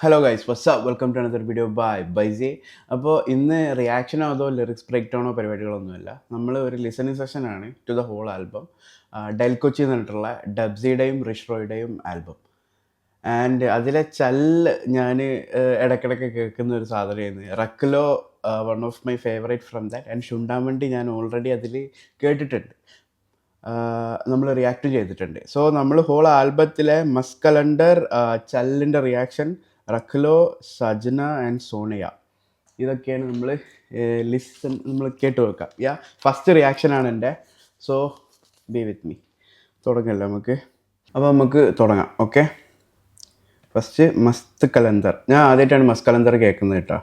Hello guys, what's up, welcome to another video by ബൈസി. അപ്പോൾ ഇന്ന് റിയാക്ഷനോ അതോ ലിറിക്സ് ബ്രേക്ക് ഡൗണോ പരിപാടികളൊന്നുമില്ല. നമ്മൾ ഒരു ലിസണിങ് സെഷനാണ് ടു ദ ഹോൾ ആൽബം. ഡെൽ കൊച്ചി എന്ന് പറഞ്ഞിട്ടുള്ള ഡബ്സിയുടെയും റിഷ്റോയുടെയും ആൽബം. ആൻഡ് അതിലെ ചല്ല് ഞാൻ ഇടയ്ക്കിടയ്ക്ക് കേൾക്കുന്ന ഒരു സാധനമായിരുന്നു. റക്ലോ one of my favourite from that. And ഷുണ്ടാമണ്ടി ഞാൻ ഓൾറെഡി അതിൽ കേട്ടിട്ടുണ്ട്, നമ്മൾ റിയാക്ട് ചെയ്തിട്ടുണ്ട്. സോ നമ്മൾ ഹോൾ ആൽബത്തിലെ മസ്കലണ്ടർ, ചല്ലിൻ്റെ റിയാക്ഷൻ, റക്ലോ, സജ്ന ആൻഡ് സോണിയ, ഇതൊക്കെയാണ് നമ്മൾ കേട്ട് വെക്കാം. ഫസ്റ്റ് റിയാക്ഷനാണ് എൻ്റെ. So be with me. തുടങ്ങല്ലേ നമുക്ക്? അപ്പോൾ നമുക്ക് തുടങ്ങാം. ഓക്കെ, ഫസ്റ്റ് മസ്ത് കലന്തർ. ഞാൻ ആദ്യമായിട്ടാണ് മസ്ത് കലന്തർ കേൾക്കുന്നത് കേട്ടോ.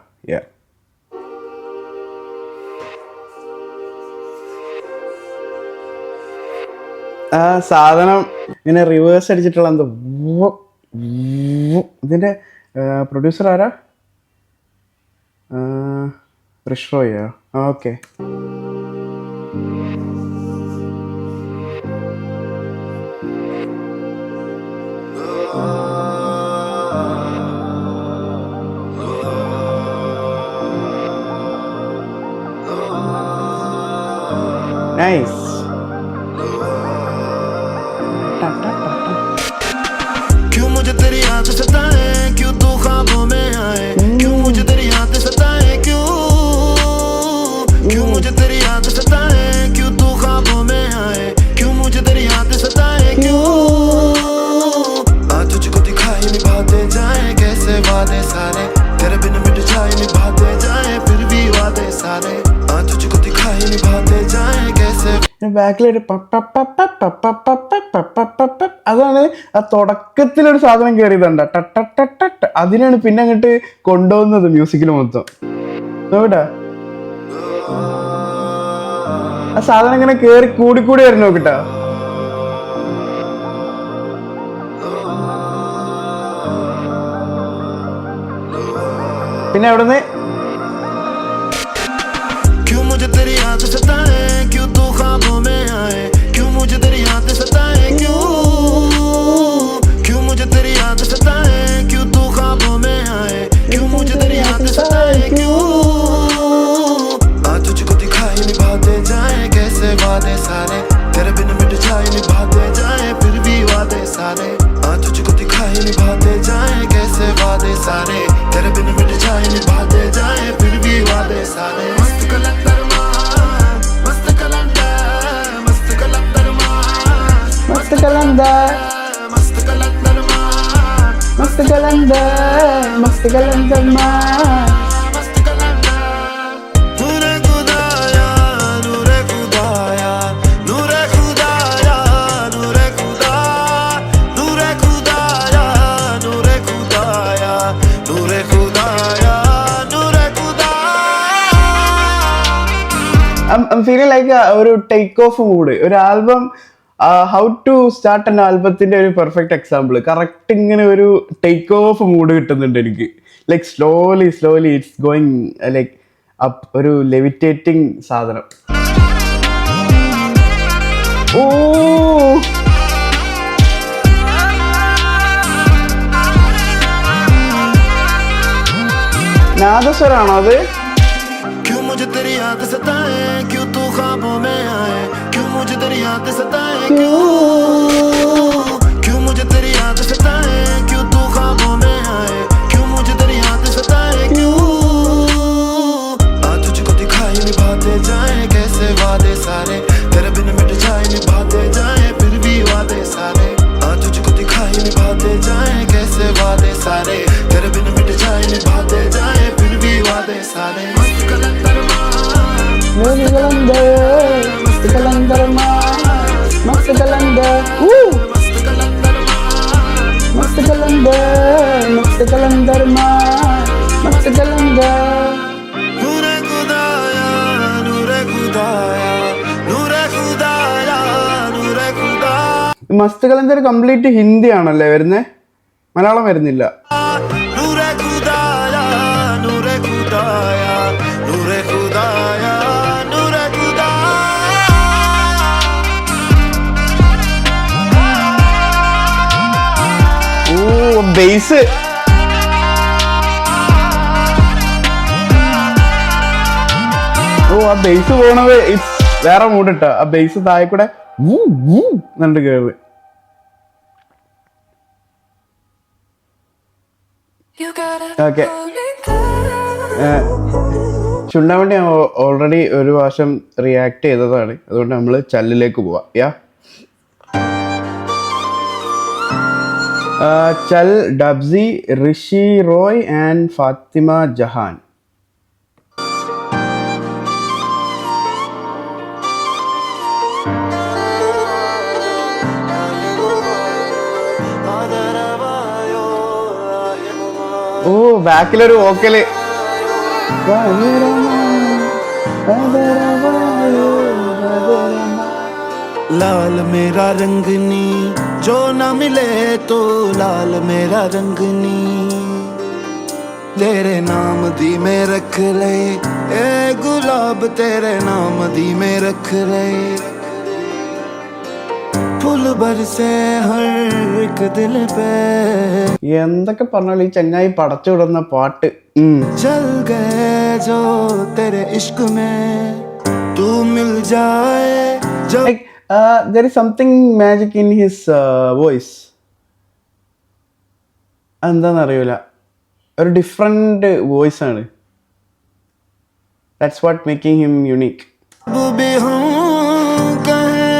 ആ സാധനം ഇങ്ങനെ റിവേഴ്സ് അടിച്ചിട്ടുള്ള എന്തോ ഇതിൻ്റെ പ്രൊഡ്യൂസർ ആരാ? റിഷ്റോയോ? ഓക്കെ. നൈസ്. क्यों मुझे तेरी याद सताए, क्यों तू ख्वाबों में आए, क्यों मुझे तेरी याद सताए, क्यों मुझे तेरी याद सताए, क्यों तू ख्वाबों में आए, क्यों मुझे तेरी याद सताए, क्यों आज तुझको दिखाई निभाते जाए कैसे वादे सारे, तेरे बिन मिट जाए निभाते जाए फिर भी वादे सारे, आज तुझको दिखाई निभाते जाए कैसे. ബാക്കിലൊരു അതാണ് ആ തുടക്കത്തിലൊരു സാധനം കയറിയതുണ്ട ടട്ട. അതിനാണ് പിന്നെ അങ്ങോട്ട് കൊണ്ടുപോകുന്നത് മ്യൂസിക്കിൽ മൊത്തം. നോക്കട്ടെ, ആ സാധനം ഇങ്ങനെ കയറി കൂടി വരും. നോക്കട്ടെ, പിന്നെ അവിടുന്ന് क्यों मुझे तेरी याद सताए, क्यों तू ख्वाबों में आए, क्यों मुझे तेरी याद सताए, क्यों मुझे तेरी याद सताए, क्यों तू ख्वाबों में आए, क्यों मुझे तेरी याद सताए, क्यों आज तुझको दिखाई निभाते जाए कैसे वादे सारे, तेरे बिन मिट जाए निभाते जाए फिर भी वादे सारे, आज तुझको दिखाई निभाते जाए कैसे वादे सारे, तेरे बिन मिट जाए निभाते जाए फिर भी वादे सारे. मस्त कलंदर मान, मस्त कलंदर, मस्त कलंदर मान, മസ്ത് കലന്തർ, मस्त कलंदर मान, മസ്ത് കലന്തർ, മസ്ത് കലന്തർ മാൻ. मस्त कलंदर. नूरे खुदाया, नूरे खुदाया, नूरे खुदाया, नूरे खुदा, नूरे खुदाया, नूरे खुदाया, नूरे खुदाया, नूरे खुदा. I'm feeling like ഒരു ടേക്ക് ഓഫ് മൂഡ്. ഒരു album, how to start an ആൽബത്തിന്റെ ഒരു പെർഫെക്റ്റ് എക്സാമ്പിൾ. കറക്റ്റ് ഇങ്ങനെ ഒരു ടേക്ക് ഓഫ് മൂഡ് കിട്ടുന്നുണ്ട് എനിക്ക്. Like slowly it's going like up, ഒരു ലെവിറ്റേറ്റിംഗ് സാധനം. ഓ, നാദസ്വരാണോ അത്? क्यों मुझे तेरी याद सताए, क्यों तू ख्वाबों में आए, क्यों मुझे तेरी याद सताए, क्यों मुझे तेरी याद सताए, क्यों तू ख्वाबों में आए, क्यों मुझे तेरी याद सताए, क्यों आज तुझको दिखाई निभाते जाए कैसे वादे सारे, तेरे बिन मिट जाए निभाते जाए फिर भी वादे सारे, आज तुझको दिखाई निभाते जाए कैसे वादे सारे, तेरे बिन मिट जाए निभाते जाए फिर भी वादे सारे. मस्त कलंदर मान, മസ്ത് കലന്തർ, മസ്ത് കലന്തർ മാൻ, മസ്ത് കലന്തർ, मस्त कलंदर मान, മസ്ത് കലന്തർ, മസ്ത് കലന്തർ മാൻ, മസ്ത് കലന്തർ. नूरे खुदाया, नूरे खुदाया, नूरे खुदाया, नूरे खुदा. മസ്ത് കലന്തർ കംപ്ലീറ്റ് ഹിന്ദി ആണല്ലേ വരുന്നത്? മലയാളം വരുന്നില്ല. नूरे खुदाया, नूरे खुदाया, नूरे खुदाया, नूरे खुदा. ഓ, ബേസ് ഓ ആ ബേസ് പോണത് വേറെ മൂടിട്ട ആ ബേസ് താഴെ കൂടെ എന്നിട്ട് കേറ്. ഓക്കെ ചുണ്ടാവണ്ടി ഓൾറെഡി ഒരു പ്രാവശ്യം റിയാക്ട് ചെയ്തതാണ്, അതുകൊണ്ട് നമ്മൾ ചല്ലിലേക്ക് പോവാം. യാ ചൽ ഡബ്സി, ഋഷി റോയ് ആൻഡ് ഫാത്തിമ ജഹാൻ. ഓ ബാക്കിലൊരു വോക്കല്. लाल मेरा रंगनी जो ना मिले तो लाल मेरा रंगनी तेरे नाम दी में रख ले ए गुलाब तेरे नाम दी में रख ले फूल बरसे हर एक दिल पे. എന്തൊക്കെ പറഞ്ഞാലും ഈ ചങ്ങായി പടച്ചു വിടുന്ന പാട്ട്. चल गए जो तेरे इश्क में तू मिल जाए जो. there is something magic in his voice. എന്താന്നറിയൂല, ഒരു ഡിഫറെന്റ് വോയിസ് ആണ്. that's what making him unique. भी हम कहें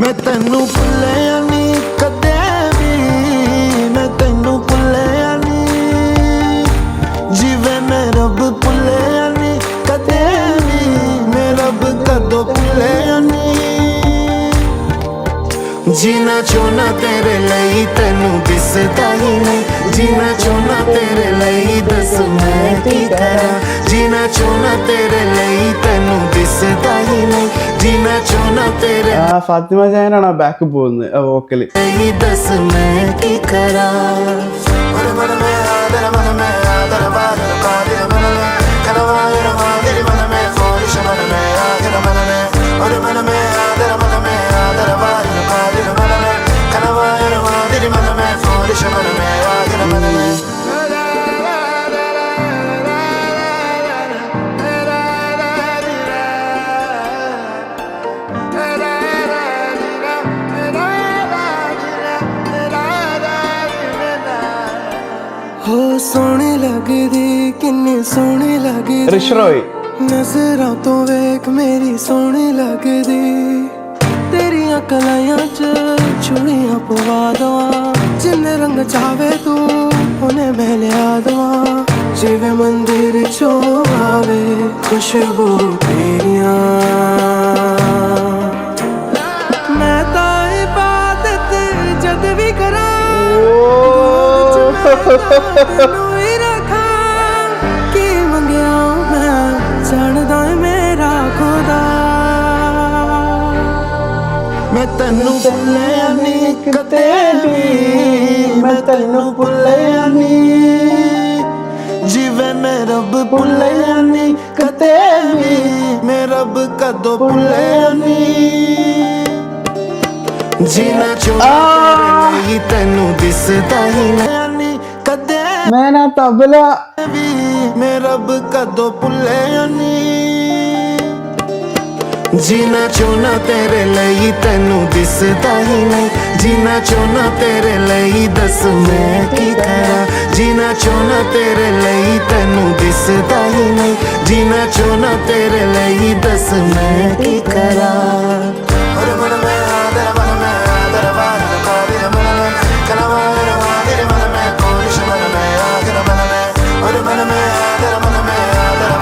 मैं तेनू भुल्लिया नी कदे भी, मैं तेनू भुल्लिया नी जिवे मैं रब भुल्लिया नी कदे भी, मैं रब कदों भुल्लिया नी. जीना चाहना तेरे लिए तेनू दिसदा ही नहीं, जीना चाहना तेरे लिए दस मैं की करा. जीना चाहना तेरे लिए तेनू दिसदा ही नहीं, जीना चाहना तेरे ഫാത്തിമ ജാനാണ് ആ ബാക്ക് പോകുന്നത് വോക്കല്. लिए दस मैं की करा. मन मन में आदर मन में आदर बादल कादिर मन में कनवायर मादिर मन में फोरिश मन में आदर मन में और मन में आदर बादल कादिर मन में कनवायर मादिर मन में फोरिश मन में आदर मन में. हो सोहनी लगदी किन्नी सोहनी लगदी ഋഷി റോയ്. नजरां तो वेख मेरी सोहनी लगदी तेरियां कलाइयां च चूड़ियां पवा दवां जिन्ने रंग चाहे तू उन्हें मैं लिया दवां जिवे मंदिर चो आवे खुशबू तेरियां. मैं तो इबादत जद भी करा की मंगया मैं जानदा मेरा खुदा. मैं तेनू भुल्लिया नी कदे भी, मैं तेनू भुल्लिया नी जिवे मैं रब भुल्लिया नी कदे भी, मैं रब कदों भुल्लिया नी. जीना चाहना तेनू दिसदा ही नहीं कदे मैना तबला भी, मैं रब कदों भुल्लिया नी. जीना चाहना तेरे लिए तेनू दिसदा ही नहीं, जीना चाहना तेरे लिए दस मैं की करा. जीना चाहना तेरे लिए तेनू दिसदा ही नहीं, जीना चाहना तेरे लिए दस मैं की करा. और मन में आदर मन में आदर बादल कादिर मन में कनवायर मादिर मन में फोरिश मन में आदर मन में और मन में आदर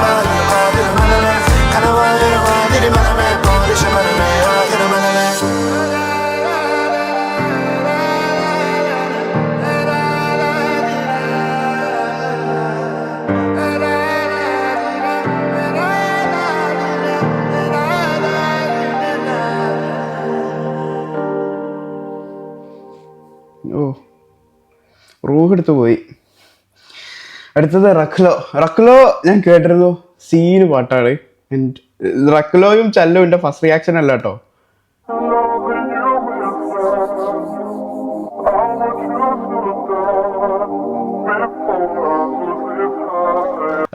बादल कादिर मन में कनवायर मादिर मन में फोरिश मन में आदर मन में. ഓ റൂഹ് എടുത്ത് പോയി. അടുത്തത് റക്ലോ. റക്ലോ ഞാൻ കേട്ടിരുന്നു, സീന് പാട്ടാണ്. റക്ലോയും ചല്ലും എൻ്റെ ഫസ്റ്റ് റിയാക്ഷൻ അല്ല കേട്ടോ.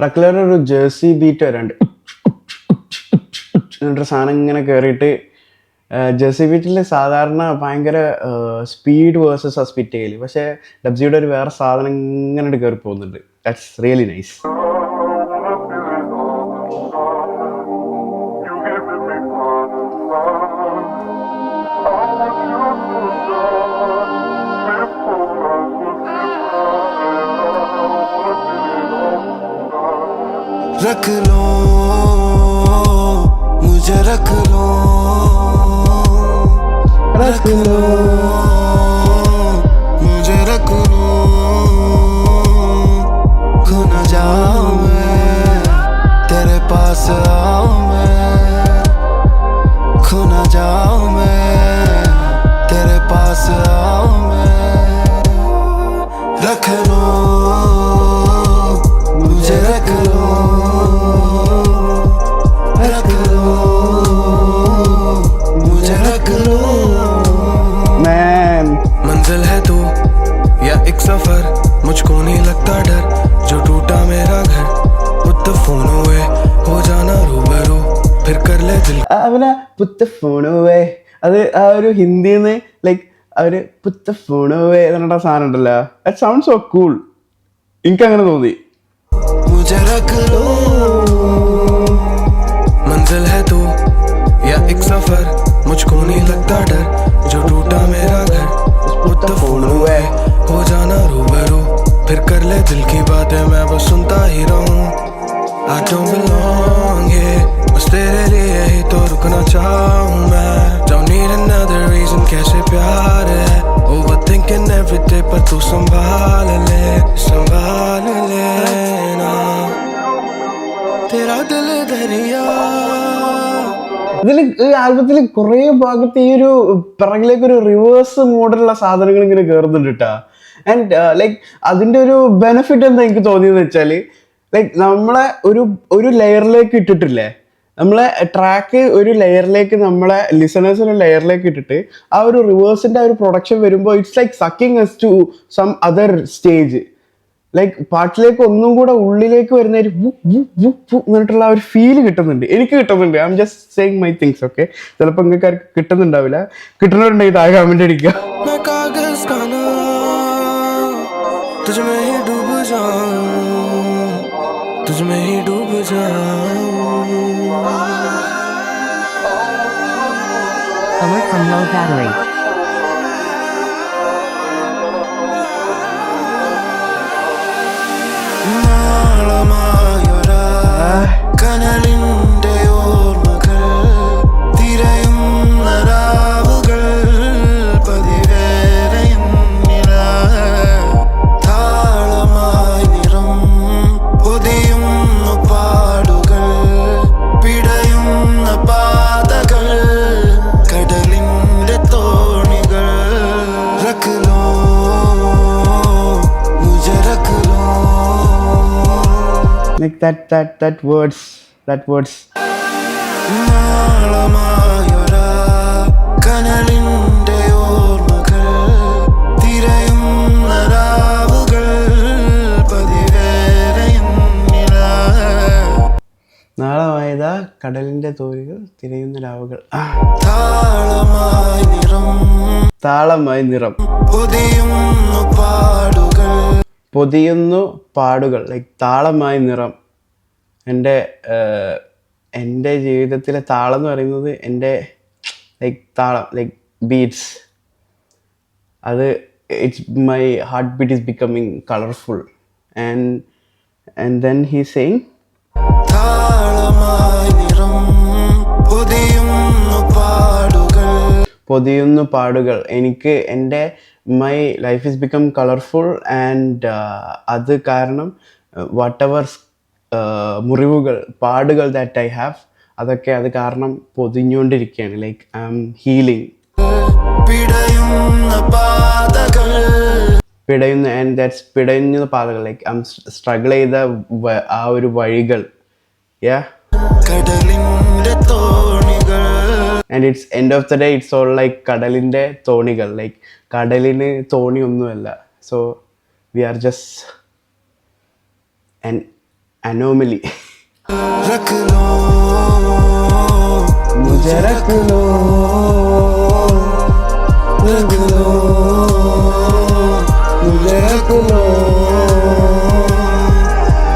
റെഗുലർ ഒരു ജേഴ്സി ബീറ്റ് വരാണ്ട് എന്നിട്ടൊരു സാധനം ഇങ്ങനെ കയറിയിട്ട് ജേഴ്സി ബീറ്റിൽ സാധാരണ ഭയങ്കര സ്പീഡ് വേഴ്സസ് ആ സ്പിറ്റ് ചെയ്യല്, പക്ഷേ ഡബ്സിയുടെ ഒരു വേറെ സാധനം ഇങ്ങനെ കയറി പോകുന്നുണ്ട്. That's really nice. रख लो मुझे, रख लो रख लो मुझे, रख लो खो न जाऊं मैं तेरे पास, आऊं मैं खो न जाऊं मैं तेरे पास, आऊं मैं. रख लो मुझे, रख लो रख लो मुझे, रख लो. Man. मंजिल है तू या एक सफर, मुझको नहीं लगता डर जो टूटा मेरा घर. Put the phone away, हो जाना रूबरू, फिर कर ले दिल. അവനെ പുത്ത ഫോണുവേ, അത് ആ ഒരു ഹിന്ദിന്ന് ലൈക്ക് അവര് പുത്ത ഫോണുവേ എന്നുള്ള സാധനം ഉണ്ടല്ലോ, ദാറ്റ് സൗണ്ട് സോ കൂൾ. എനിക്ക് അങ്ങനെ തോന്നി. मुझे रख लो मंजिल है तू या एक सफर, मुझको नहीं लगता डर जो टूटा मेरा घर. Put the phone away, हो जाना रूबरू, फिर कर ले दिल की बातें, मैं बस सुनता ही रहूं. I don't belong here, बस तेरे लिए ही तो रुकना चाहूं मैं. Don't need another reason, कैसे प्यार है. Overthinking every day, पर तू संभाल लेना तेरा दिल दरिया. ഇതിൽ ഈ ആൽബത്തിൽ കുറേ ഭാഗത്ത് ഈ ഒരു പിറകിലേക്ക് ഒരു റിവേഴ്സ് മോഡലുള്ള സാധനങ്ങൾ ഇങ്ങനെ കയറുന്നുണ്ട് കേട്ടാ. ആൻഡ് ലൈക്ക് അതിൻ്റെ ഒരു ബെനിഫിറ്റ് എന്താ എനിക്ക് തോന്നിയെന്ന് വെച്ചാൽ, ലൈക്ക് നമ്മളെ ഒരു ലെയറിലേക്ക് ഇട്ടിട്ടില്ലേ, നമ്മളെ ട്രാക്ക് ഒരു ലെയറിലേക്ക്, നമ്മളെ ലിസണേഴ്സിന് ലെയറിലേക്ക് ഇട്ടിട്ട് ആ ഒരു റിവേഴ്സിൻ്റെ ആ ഒരു പ്രൊഡക്ഷൻ വരുമ്പോൾ it's like sucking us to some other stage. Like പാട്ടിലേക്ക് ഒന്നും കൂടെ ഉള്ളിലേക്ക് വരുന്ന ഒരു എന്നിട്ടുള്ള ഒരു ഫീല് കിട്ടുന്നുണ്ട്, എനിക്ക് കിട്ടുന്നുണ്ട്. I am just saying my things. Okay, ചിലപ്പോൾ നിങ്ങൾക്ക് ആർക്ക് കിട്ടുന്നുണ്ടാവില്ല, കിട്ടുന്നവരുണ്ടെങ്കിൽ താഴെ കമന്റ് അടിക്കുക. Alert from low battery. കനലിന്റെ ഓർമ്മകൾ തിരയുന്ന രാവുകൾ പതിവേറെയുന്നില്ല. താളമായി നിറം പൊതിയുന്ന പാടുകൾ, പിടയുന്ന പാതകൾ, കടലിന്റെ തോണികൾ. रख लो मुझे, रख लो. Like that words. നാളമായൊരാ കനലിന്റെ ഓർമ്മകൾ തിരയുന്ന രാവുകൾ പതിവേറെയുന്നില്ല. നാളമായതാ കടലിന്റെ തോണികൾ തിരയുന്ന രാവുകൾ. താളമായി നിറം പൊതിയുന്നു പാടുകൾ, ലൈക്ക് താളമായി നിറം. എൻ്റെ ജീവിതത്തിലെ താളം എന്ന് പറയുന്നത് എൻ്റെ ലൈക്ക് താളം, ലൈക്ക് ബീറ്റ്സ്. അത് it's my heart beat is becoming colourful. And then he saying പൊതിയുന്നു പാടുകൾ. എനിക്ക് എൻ്റെ my life is become colourful and അത് കാരണം വാട്ട് എവർ മുറിവുകൾ, പാടുകൾ ദാറ്റ് ഐ ഹാവ്, അതൊക്കെ അത് കാരണം പൊതിഞ്ഞുകൊണ്ടിരിക്കുകയാണ്. Like I am healing. പിടയുന്ന ആൻഡ് ദാറ്റ്സ് പിടയുന്ന പാതകൾ, ലൈക്ക് ഐ ആം സ്ട്രഗിൾ ചെയ്ത ആ ഒരു വഴികൾ. Yeah, and it's end of the day it's all like കടലിൻ്റെ തോണികൾ. ലൈക്ക് കടലിന് തോണി ഒന്നുമല്ല. സോ വി ആർ ജസ്റ്റ് अनोमली रख लो मुझे रख लो मुझे रख लो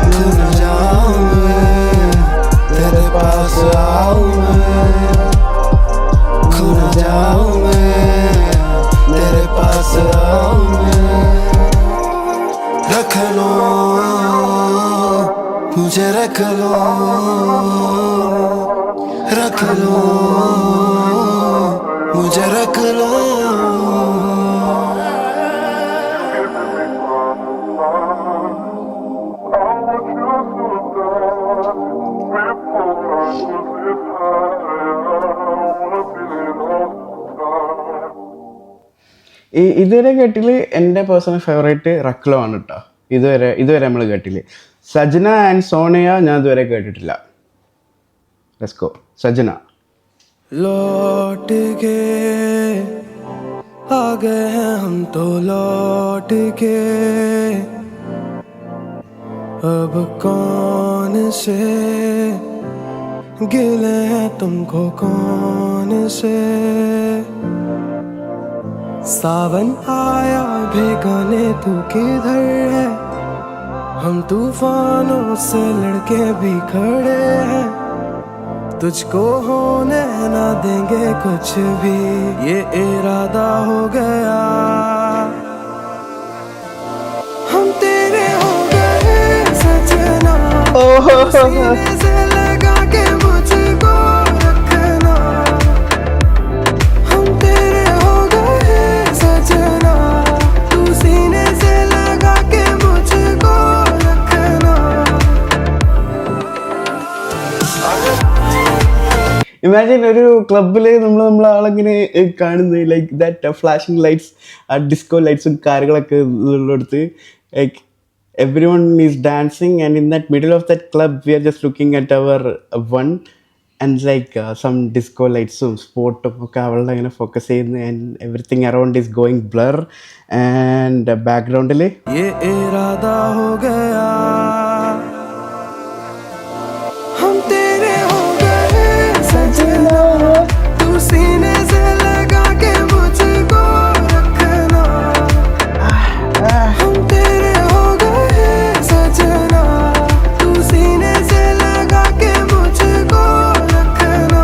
खुल जाऊं मैं तेरे पास आऊं मैं खुल जाऊं मैं तेरे पास आऊं मैं रख लो मुझे रख लो मुझे रख लो ഇതുവരെ കേട്ടില് എൻ്റെ പേഴ്സണൽ ഫേവറേറ്റ് റക്ലോ ആണ് കേട്ടോ. ഇതുവരെ നമ്മൾ കേട്ടില്. സജന ആൻഡ് സോണിയ ഞാൻ ഇതുവരെ കേട്ടിട്ടില്ല. Let's go Sajana. लौट के आ गए हैं हम तो लौट के अब कौन से गिले हैं तुमको कौन से सावन आया भेगाने तू किधर है हम तूफानों से लड़के भी खड़े हैं तुझको होने ना देंगे कुछ भी ये इरादा हो गया हम तेरे हो गए सजना सीने से लगा के मुझको रखना हम तेरे हो गए सजना तू सीने से लगा के मुझको रखना ഇമാജിൻ ഒരു ക്ലബിൽ നമ്മളാളിങ്ങനെ കാണുന്നത് like that flashing lights disco ലൈറ്റ്സും കാര്യങ്ങളൊക്കെ ഉള്ളിടത്ത് like everyone is dancing and in that middle of that club we are just looking at our one and like some disco ലൈറ്റ്സും സ്പോട്ടും ഒക്കെ അവളുടെ അങ്ങനെ ഫോക്കസ് ചെയ്യുന്നു and everything around is going blur and ബാക്ക്ഗ്രൗണ്ടിൽ तू सीने से लगा के मुझको रखना हम तेरे हो गए सजना तू सीने से लगा के मुझको रखना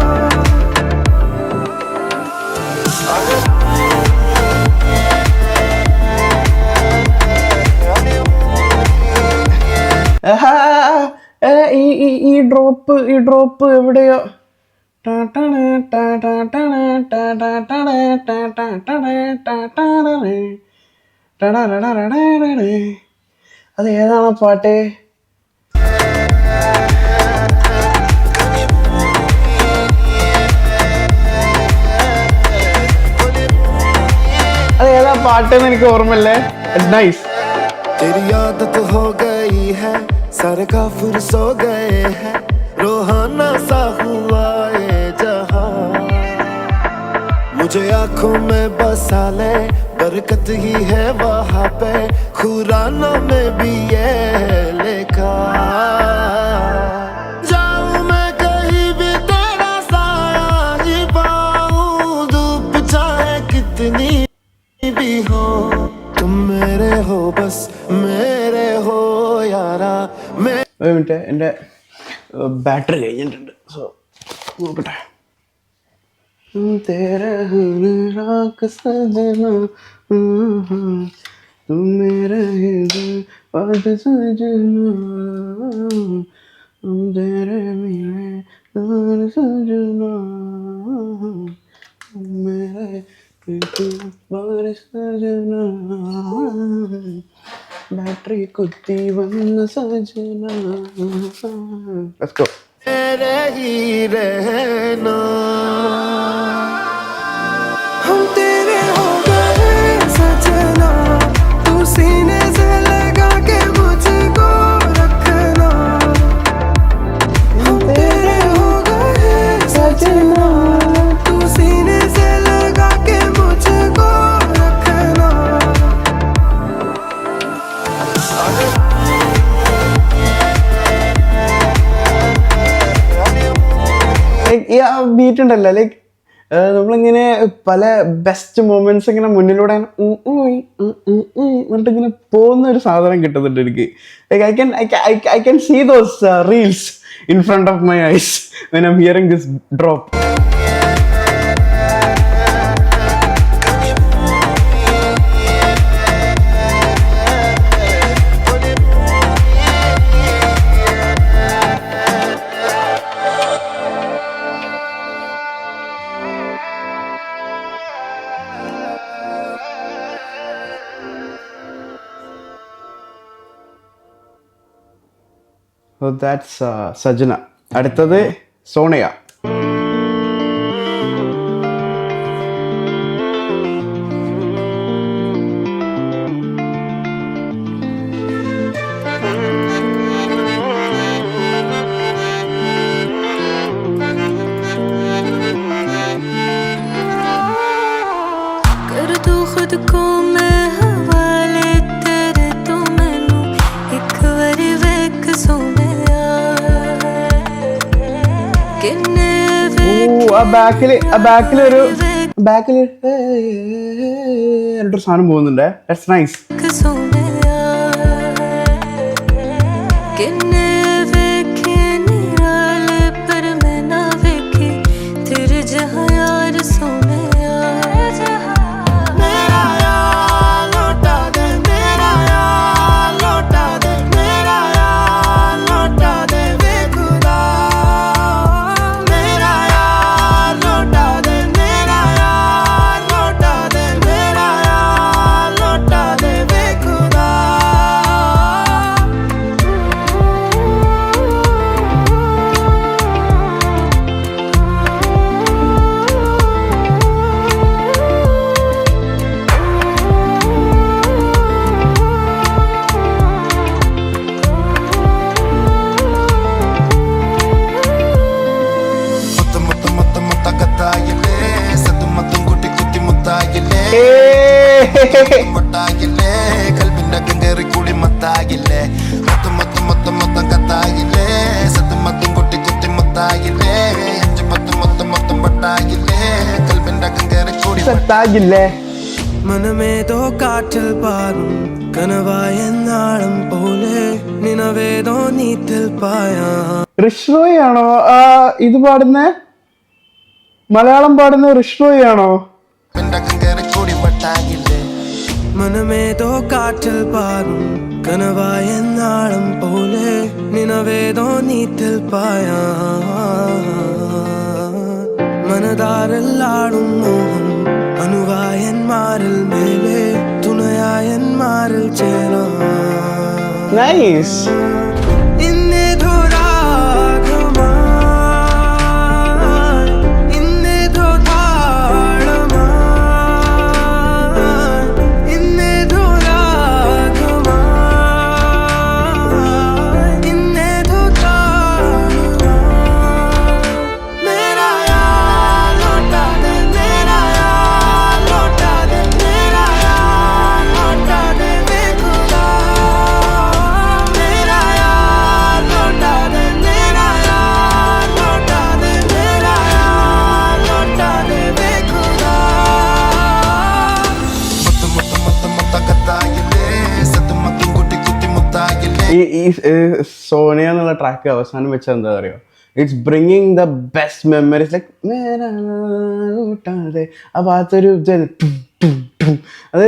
ഈ ഡ്രോപ്പ് എവിടെയോ അത് ഏതാണ് പാട്ട്? അത് ഏതാ പാട്ടെന്ന് എനിക്ക് ഓർമ്മയില്ലേ. നൈസ്. तेरी आदत हो गई है सारे काफिर सो गए हैं रोहाना सा हुआ ये जहां मुझे आंखों में बसा ले बरकत ही है वहां पे खुराना में भी ये लिखा जाऊं मैं कहीं भी तेरा साया ही पाऊं धूप चाहे कितनी भी हो तुम मेरे हो बस मेरे हो यारा मैं ഒരു മിനിറ്റ്, എൻ്റെ ബാറ്ററി കഴിഞ്ഞിട്ടുണ്ട്. സോ നോക്കട്ടെ. तेरा राख सजना तुम मेरा बात सजना तुम तेरे मेरे सजना तुम मेरे बार सजना बैटरी कुत्ती बन सजना. Let's go. तेरे ही रहना हम तेरे हो गए सजना तू सीने से लगा के मुझको रखना हम तेरे हो गए सजना तू सीने से लगा के मुझको रखना ഈ ആ ബീറ്റ് ഉണ്ടല്ലോ ലൈക്ക് നമ്മളിങ്ങനെ പല ബെസ്റ്റ് മൊമെന്റ്സ് ഇങ്ങനെ മുന്നിലൂടെ എന്നിട്ട് ഇങ്ങനെ പോകുന്ന ഒരു സാധനം കിട്ടുന്നുണ്ട് എനിക്ക്. Like I can see those reels in front of my eyes when I am hearing this drop. So that's Sajna. അടുത്തത് സോണിയ. कर तू खुद को मैं हवाले तेरे तो मैनू एक बारी वेख सोनिया किन्ने ആ ബാക്കില് ഒരു സാധനം പോകുന്നുണ്ട്. That's nice. वेख सोनिया किन्ने वेखे निराले पर मैं ना वेखी तेरे जहां यार सोनिया मेरा यार लौटा दे, मेरा यार लौटा दे, मेरा यार लौटा दे वे खुदा, मेरा यार लौटा दे, मेरा यार लौटा दे, मेरा यार लौटा दे वे खुदा. മുത്തായില്ലേ സത്തും മത്തും കുട്ടി കുത്തി മുത്തായില്ലേ മുട്ടായില്ലേ കൽബിന്റെ കയറി കൂടി മത്തായില്ലേ മൊത്തം മൊത്തം മൊത്തം മൊത്തം കത്തായില്ലേ സത്തും മത്തും കുട്ടി കുത്തി മുത്തായില്ലേ അഞ്ച് പത്തും മൊത്തം മൊത്തം പൊട്ടായില്ലേ കൽബിന്റെ കയറി കൂടി സെറ്റാകില്ലേ. മനമേതോ കാറ്റിൽ പാറും കനവായെന്നാളം പോലെ നിനവേതോ നീറ്റിൽ പായാ. ഋഷ് ആണോ ഇത് പാടുന്ന മലയാളം പാടുന്ന ഋഷ് ആണോ? മനമേതോ കാറ്റിൽ പാറും കനവായെന്നാളം പോലെ നിനവേതോ നീറ്റിൽ പായാ. മനതാരെല്ലാടും മോഹം അനുവായന്മാരിൽ മേലെ തുണയായന്മാരിൽ ചേരാ. നൈസ്. ഇന്നേ ഈ സോണിയ എന്നുള്ള ട്രാക്ക് അവസാനം വെച്ചാൽ എന്താ പറയുക, it's bringing the best memories. Like ആ ഭാഗത്തൊരു അത്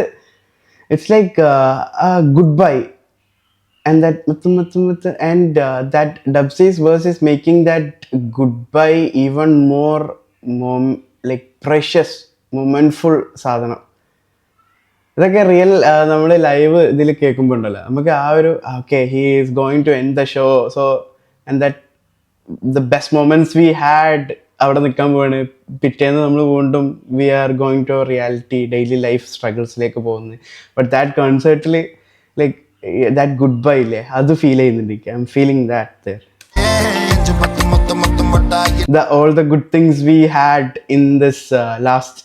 it's like good bye. And that and that Dubsy's verse is making that goodbye even more like precious, momentful സാധനം. ഇതൊക്കെ റിയൽ നമ്മൾ ലൈവ് ഇതിൽ കേൾക്കുമ്പോൾ ഉണ്ടല്ലോ നമുക്ക് ആ ഒരു okay he is going to end the show so and that the best moments we had അവിടെ നിൽക്കാൻ പോവാണ്. പിറ്റേന്ന് നമ്മൾ വീണ്ടും we are going to reality daily life സ്ട്രഗിൾസിലേക്ക് പോകുന്നത്. ബട്ട് ദാറ്റ് കോൺസേർട്ടിൽ ലൈക്ക് that goodbye ഇല്ലേ അത് ഫീൽ ചെയ്യുന്നുണ്ട് എനിക്ക്. I'm feeling that there. All the good things we had in this last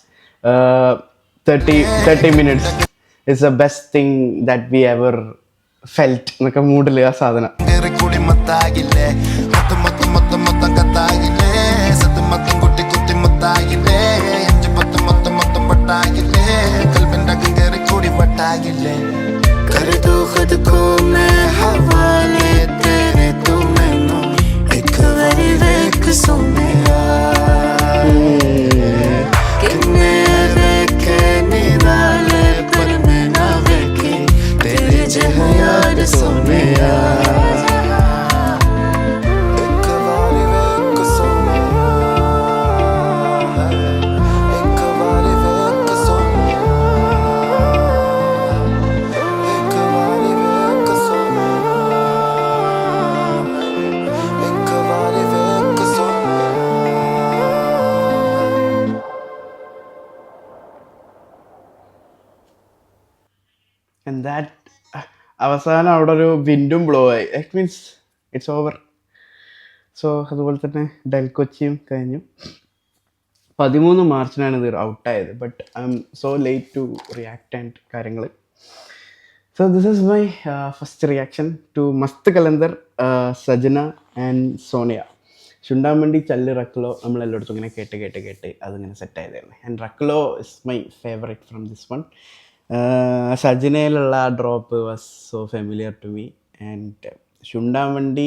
30 minutes is the best thing that we ever felt എന്നൊക്കെ മൂഡില് ആ സാധനം. മത്തം കുട്ടി കുത്തി മുത്തായില്ലേ അഞ്ച് പത്ത് മൊത്തം മൊത്തം പൊട്ടായില്ലേ കൽബിന്റെ അകം കയറി കൂടി വട്ടായില്ലേ कर दो खुद को मैं हवाले तेरे तू मैनू एक बारी वेख सोनिया किन्ने वेखे निराले पर मैं ना वेखे तेरे जहा यार सोनिया एक बारी वेख सोनिया एक बारी वेख सोनिया ആൻഡ് ദാറ്റ് അവസാനം അവിടെ ഒരു വിൻഡും ബ്ലോ ആയി that means it's over. So അതുപോലെ തന്നെ ഡെൽ കൊച്ചിയും കഴിഞ്ഞു. 13 മാർച്ചിനാണ് ഇത് ഔട്ടായത്. But I'm so late to react and കാര്യങ്ങൾ. So this is my first reaction to Mast Kalandar, Sajana and Sonia. ചുണ്ടാമണ്ടി ചല്ല് റക്ലോ നമ്മളെല്ലായിടത്തും ഇങ്ങനെ കേട്ട് അതിങ്ങനെ സെറ്റായതായിരുന്നു. ആൻഡ് റക്ലോ is my favourite from this one. സജനയിലുള്ള ആ drop was so familiar to me. And ചുണ്ടാമണ്ടി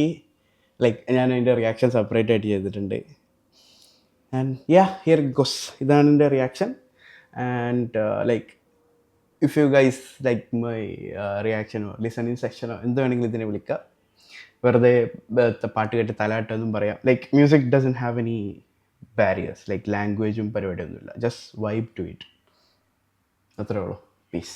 ലൈക്ക് ഞാൻ അതിൻ്റെ റിയാക്ഷൻ സെപ്പറേറ്റ് ആയിട്ട് ചെയ്തിട്ടുണ്ട്. And yeah here goes. ഇതാണ് എൻ്റെ റിയാക്ഷൻ. And like if you guys like my റിയാക്ഷനോ ലിസണിങ് സെക്ഷനോ എന്ത് വേണമെങ്കിലും ഇതിനെ വിളിക്കുക. വെറുതെ പാട്ട് കേട്ട് തലാട്ടൊന്നും പറയാം. Like music doesn't have any barriers, like ലാംഗ്വേജും പരിപാടിയൊന്നുമില്ല. ജസ്റ്റ് വൈബ് ടു ഇറ്റ്, അത്രേ ഉള്ളൂ. പീസ്.